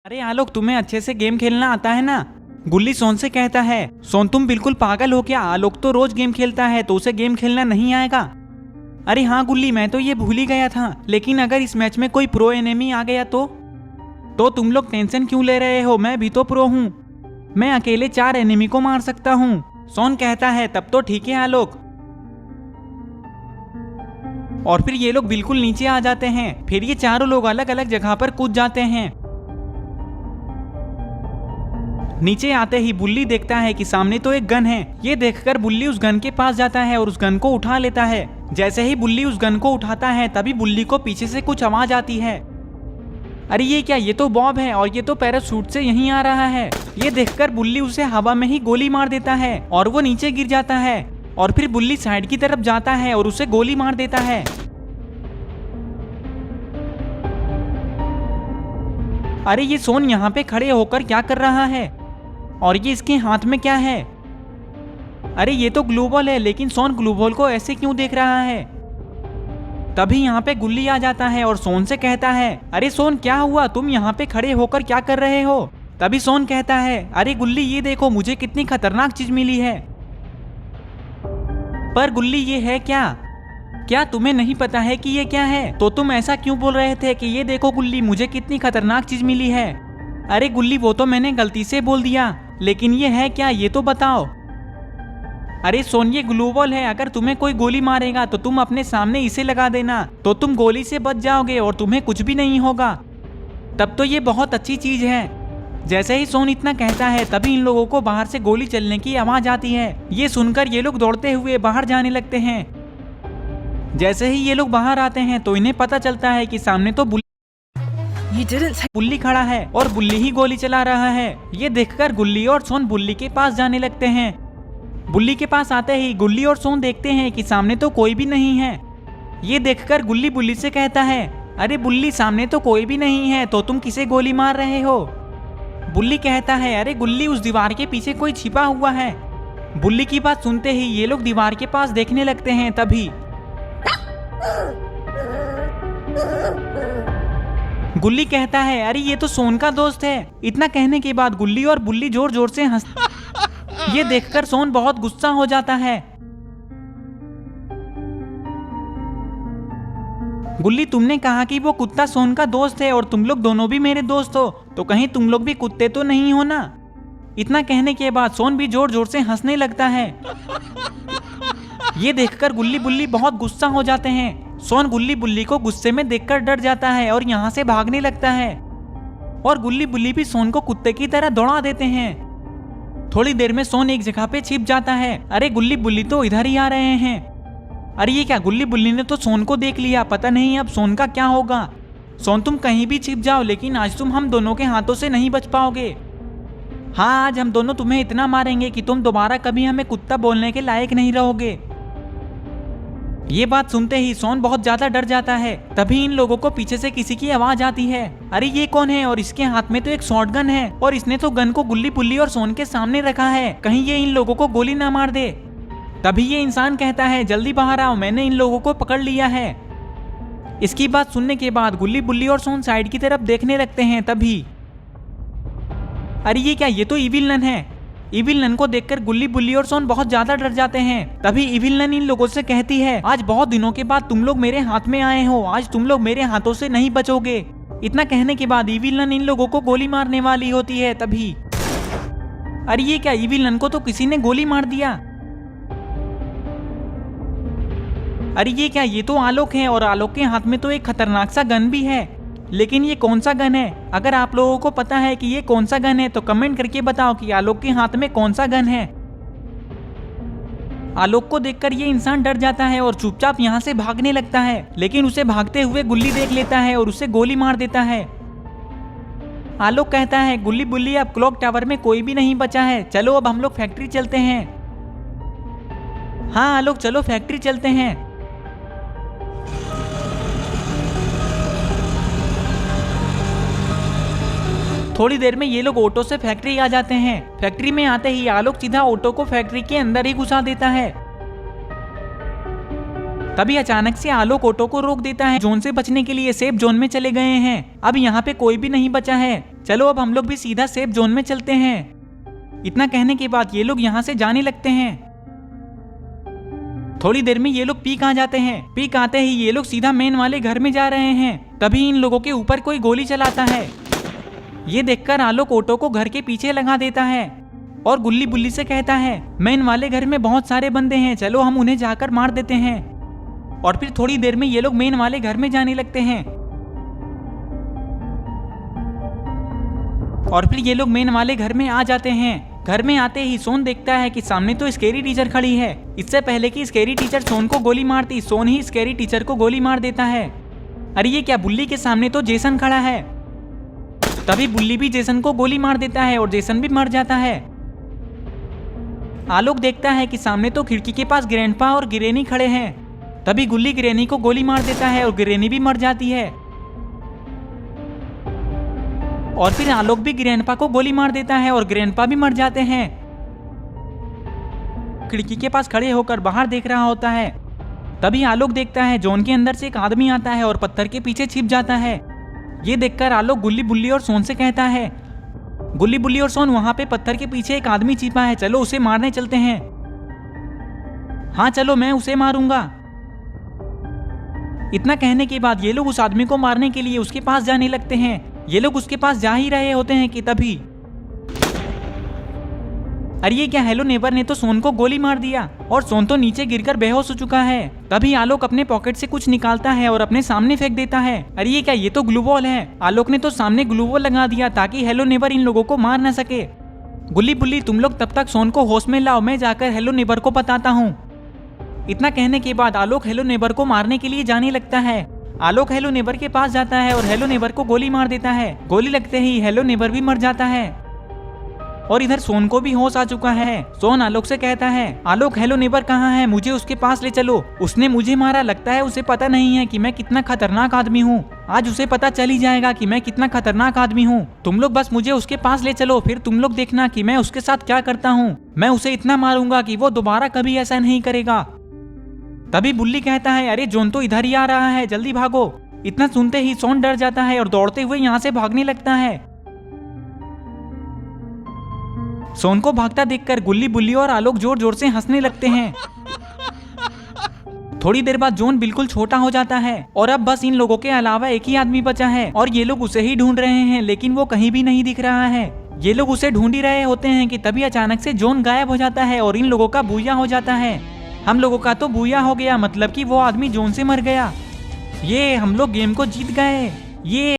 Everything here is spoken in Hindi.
अरे आलोक, तुम्हें अच्छे से गेम खेलना आता है ना? गुल्ली सोन से कहता है। सोन, तुम बिल्कुल पागल हो क्या? आलोक तो रोज गेम खेलता है, तो उसे गेम खेलना नहीं आएगा? अरे हाँ गुल्ली, मैं तो ये भूल ही गया था, लेकिन अगर इस मैच में कोई प्रो एनिमी आ गया तो तुम लोग टेंशन क्यों ले रहे हो? मैं भी तो प्रो हूँ, मैं अकेले 4 एनिमी को मार सकता हूँ। सोन कहता है तब तो ठीक है आलोक। और फिर ये लोग बिल्कुल नीचे आ जाते हैं। फिर ये चारों लोग अलग अलग जगह पर कूद जाते हैं। नीचे आते ही बुल्ली देखता है कि सामने तो एक गन है। ये देखकर बुल्ली उस गन के पास जाता है और उस गन को उठा लेता है। जैसे ही बुल्ली उस गन को उठाता है तभी बुल्ली को पीछे से कुछ आवाज आती है। अरे ये क्या? ये तो बॉब है और ये तो पैराशूट से यहीं आ रहा है। ये देखकर बुल्ली उसे हवा में ही गोली मार देता है और वो नीचे गिर जाता है। और फिर बुल्ली साइड की तरफ जाता है और उसे गोली मार देता है। अरे ये सोन यहाँ पे खड़े होकर क्या कर रहा है? और ये इसके हाथ में क्या है? अरे ये तो ग्लू बॉल है, लेकिन सोन ग्लू बॉल को ऐसे क्यों देख रहा है? तभी यहाँ पे गुल्ली आ जाता है और सोन से कहता है, अरे सोन क्या हुआ? तुम यहाँ पे खड़े होकर क्या कर रहे हो? तभी सोन कहता है, अरे गुल्ली ये देखो, मुझे कितनी खतरनाक चीज मिली है। पर गुल्ली ये है क्या? क्या तुम्हें नहीं पता है कि ये क्या है? तो तुम ऐसा क्यों बोल रहे थे कि ये देखो गुल्ली, मुझे कितनी खतरनाक चीज मिली है? अरे गुल्ली, वो तो मैंने गलती से बोल दिया, लेकिन ये है क्या, ये तो बताओ। अरे सोन, ये ग्लू बॉल है, अगर तुम्हें कोई गोली मारेगा तो तुम अपने सामने इसे लगा देना, तो तुम गोली से बच जाओगे और तुम्हें कुछ भी नहीं होगा। तब तो ये बहुत अच्छी चीज है। जैसे ही सोन इतना कहता है तभी इन लोगों को बाहर से गोली चलने की आवाज आती है। ये सुनकर ये लोग दौड़ते हुए बाहर जाने लगते हैं। जैसे ही ये लोग बाहर आते हैं तो इन्हें पता चलता है कि सामने तो बुल्ली खड़ा है और बुल्ली ही गोली चला रहा है। ये देखकर गुल्ली और सोन बुल्ली के पास जाने लगते हैं। बुल्ली के पास आते ही गुल्ली और सोन देखते हैं कि सामने तो कोई भी नहीं है। ये देखकर गुल्ली बुल्ली से कहता है, अरे बुल्ली, सामने तो कोई भी नहीं है, तो तुम किसे गोली मार रहे हो? बुल्ली कहता है, अरे गुल्ली, उस दीवार के पीछे कोई छिपा हुआ है। बुल्ली की बात सुनते ही ये लोग दीवार के पास देखने लगते हैं। तभी गुल्ली कहता है, अरे ये तो सोन का दोस्त है। इतना कहने के बाद गुल्ली और बुल्ली जोर जोर से हंस ये देखकर सोन बहुत गुस्सा हो जाता है। गुल्ली, तुमने कहा कि वो कुत्ता सोन का दोस्त है और तुम लोग दोनों भी मेरे दोस्त हो, तो कहीं तुम लोग भी कुत्ते तो नहीं हो ना? इतना कहने के बाद सोन भी जोर जोर से हंसने लगता है। ये देखकर गुल्ली बुल्ली बहुत गुस्सा हो जाते हैं। सोन गुल्ली बुल्ली को गुस्से में देखकर डर जाता है और यहाँ से भागने लगता है। और गुल्ली बुल्ली भी सोन को कुत्ते की तरह दौड़ा देते हैं। थोड़ी देर में सोन एक जगह पे छिप जाता है। अरे गुल्ली बुल्ली तो इधर ही आ रहे हैं। अरे ये क्या? गुल्ली बुल्ली ने तो सोन को देख लिया, पता नहीं अब सोन का क्या होगा। सोन, तुम कहीं भी छिप जाओ, लेकिन आज तुम हम दोनों के हाथों से नहीं बच पाओगे। हाँ, आज हम दोनों तुम्हें इतना मारेंगे कि तुम दोबारा कभी हमें कुत्ता बोलने के लायक नहीं रहोगे। ये बात सुनते ही सोन बहुत ज्यादा डर जाता है। तभी इन लोगों को पीछे से किसी की आवाज आती है। अरे ये कौन है? और इसके हाथ में तो एक शॉटगन है और इसने तो गन को गुल्ली बुल्ली और सोन के सामने रखा है, कहीं ये इन लोगों को गोली ना मार दे। तभी ये इंसान कहता है, जल्दी बाहर आओ, मैंने इन लोगों को पकड़ लिया है। इसकी बात सुनने के बाद गुल्ली बुल्ली और सोन साइड की तरफ देखने लगते हैं। तभी अरे ये क्या? ये तो इविल नन है। इविल नन को देखकर गुल्ली बुल्ली और सोन बहुत ज्यादा डर जाते हैं। तभी इविल नन इन लोगों से कहती है, आज बहुत दिनों के बाद तुम लोग मेरे हाथ में आए हो, आज तुम लोग मेरे हाथों से नहीं बचोगे। इतना कहने के बाद इविल नन इन लोगों को गोली मारने वाली होती है। तभी अरे ये क्या? इविल नन को तो किसी ने गोली मार दिया। अरे ये क्या? ये तो आलोक है और आलोक के हाथ में तो एक खतरनाक सा गन भी है, लेकिन ये कौन सा गन है? अगर आप लोगों को पता है कि ये कौन सा गन है तो कमेंट करके बताओ कि आलोक के हाथ में कौन सा गन है। आलोक को देखकर ये इंसान डर जाता है और चुपचाप यहाँ से भागने लगता है, लेकिन उसे भागते हुए गुल्ली देख लेता है और उसे गोली मार देता है। आलोक कहता है, गुल्ली बुल्ली, अब क्लॉक टावर में कोई भी नहीं बचा है, चलो अब हम लोग फैक्ट्री चलते हैं। हाँ आलोक, चलो फैक्ट्री चलते हैं। थोड़ी देर में ये लोग ऑटो से फैक्ट्री आ जाते हैं। फैक्ट्री में आते ही आलोक सीधा ऑटो को फैक्ट्री के अंदर ही घुसा देता है। तभी अचानक से आलोक ऑटो को रोक देता है। जोन से बचने के लिए सेफ जोन में चले गए हैं। अब यहाँ पे कोई भी नहीं बचा है। चलो अब हम लोग भी सीधा सेफ जोन में चलते हैं। इतना कहने के बाद ये लोग यहाँ से जाने लगते हैं। थोड़ी देर में ये लोग पीक आ जाते हैं। पीक आते ही ये लोग सीधा मेन वाले घर में जा रहे हैं। तभी इन लोगों के ऊपर कोई गोली चलाता है। ये देखकर आलोक ऑटो को घर के पीछे लगा देता है और गुल्ली बुल्ली से कहता है, मेन वाले घर में बहुत सारे बंदे हैं, चलो हम उन्हें जाकर मार देते हैं। और फिर थोड़ी देर में ये लोग मेन वाले घर में जाने लगते हैं। और फिर ये लोग मेन वाले घर में आ जाते हैं। घर में आते ही सोन देखता है कि सामने तो स्कैरी टीचर खड़ी है। इससे पहले कि स्कैरी टीचर सोन को गोली मारती, सोन ही स्कैरी टीचर को गोली मार देता है। अरे ये क्या, बुल्ली के सामने तो जेसन खड़ा है। तभी बुल्ली भी जेसन को गोली मार देता है और जेसन भी मर जाता है। आलोक देखता है कि सामने तो खिड़की के पास ग्रैंडपा और गिरेनी खड़े हैं। तभी गुल्ली गिरेनी को गोली मार देता है और गिरेनी भी मर जाती है। और फिर आलोक भी ग्रैंडपा को गोली मार देता है और ग्रैंडपा भी मर जाते हैं। खिड़की के पास खड़े होकर बाहर देख रहा होता है। तभी आलोक देखता है जोन के अंदर से एक आदमी आता है और पत्थर के पीछे छिप जाता है। ये देखकर आलोक गुल्ली बुल्ली और सोन से कहता है, गुल्ली बुल्ली और सोन, वहां पे पत्थर के पीछे एक आदमी छिपा है, चलो उसे मारने चलते हैं। हाँ चलो, मैं उसे मारूंगा। इतना कहने के बाद ये लोग उस आदमी को मारने के लिए उसके पास जाने लगते हैं। ये लोग उसके पास जा ही रहे होते हैं कि तभी अरे ये क्या, हेलो नेबर ने तो सोन को गोली मार दिया और सोन तो नीचे गिरकर बेहोश हो चुका है। तभी आलोक अपने पॉकेट से कुछ निकालता है और अपने सामने फेंक देता है। अरे ये क्या, ये तो ग्लू बॉल है। आलोक ने तो सामने ग्लू बॉल लगा दिया ताकि हेलो नेबर इन लोगों को मार न सके। गुल्ली बुल्ली, तुम लोग तब तक सोन को होश में लाओ, मैं जाकर हेलो नेबर को बताता हूँ। इतना कहने के बाद आलोक हेलो नेबर को मारने के लिए जाने लगता है। आलोक हेलो नेबर के पास जाता है और हेलो नेबर को गोली मार देता है। गोली लगते ही हेलो नेबर भी मर जाता है और इधर सोन को भी होश आ चुका है। सोन आलोक से कहता है, आलोक हेलो नेबर कहाँ है, मुझे उसके पास ले चलो। उसने मुझे मारा, लगता है उसे पता नहीं है कि मैं कितना खतरनाक आदमी हूँ। आज उसे पता चल ही जाएगा कि मैं कितना खतरनाक आदमी हूँ। तुम लोग बस मुझे उसके पास ले चलो, फिर तुम लोग देखना कि मैं उसके साथ क्या करता हूँ। मैं उसे इतना मारूंगा कि वो दोबारा कभी ऐसा नहीं करेगा। तभी बुल्ली कहता है, अरे जोन तो इधर ही आ रहा है, जल्दी भागो। इतना सुनते ही सोन डर जाता है और दौड़ते हुए यहाँ से भागने लगता है। सोन को भागता देखकर गुल्ली बुल्ली और आलोक जोर जोर से हंसने लगते हैं। थोड़ी देर बाद जोन बिल्कुल छोटा हो जाता है और अब बस इन लोगों के अलावा एक ही आदमी बचा है और ये लोग उसे ही ढूंढ रहे हैं, लेकिन वो कहीं भी नहीं दिख रहा है। ये लोग उसे ढूंढ ही रहे होते हैं कि तभी अचानक से जोन गायब हो जाता है और इन लोगों का बूया हो जाता है। हम लोगों का तो बूया हो गया, मतलब कि वो आदमी जोन से मर गया। ये हम लोग गेम को जीत गए। ये